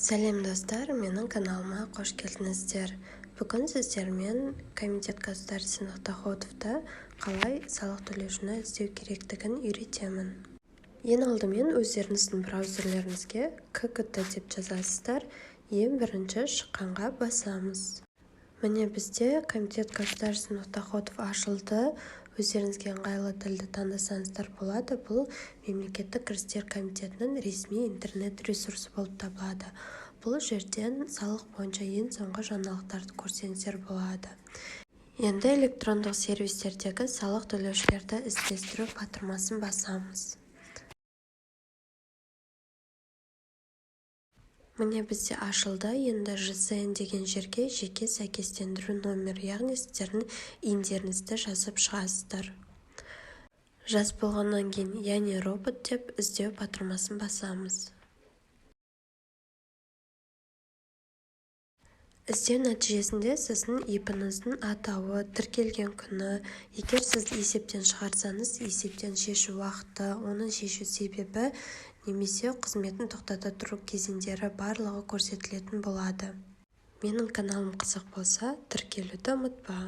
Сәлем достар, менің каналыма қош келдіңіздер. Бүгін сіздермен комитет государственных доходовта қалай салық төлеушіні іздеу керектігін үйретемін. Ең алдымен өздеріңіздің браузерлеріңізге ККТ деп жазасыздар. Ең бірінші шыққанға басамыз. Міне бізде комитет государственных доходов ашылды. Өздеріңізге ыңғайлы тілді таңдасаңыздар болады. Бұл мемлекеттік кірістер комитетінің ресми интернет ресурсы болып табылады. Бұл жерден салық бойынша ең соңғы жаңалықтарды көрсеңіздер болады. Енді электрондық сервистердегі салық төлеушілерді іздестіру батырмасын басамыз. Міне бізде ашылды. Енді ЖСН деген жерге жеке сәйкестендіру номер, яғни сіздердің индеріңізді жазып шығасыздар. Жас болғаннан кейін, яғни робот деп іздеу батырмасын басамыз. Іздеу нәтижесінде сіздің ИП-ніздің атауы, тіркелген күні, егер сіз есептен шығарсаңыз, есептен шешу уақыты, оның шешу себебі, немесе қызметін тоқтата тұру кезеңдері барлығы көрсетілетін болады. Менің каналым қызық болса, тіркелуді ұмытпа.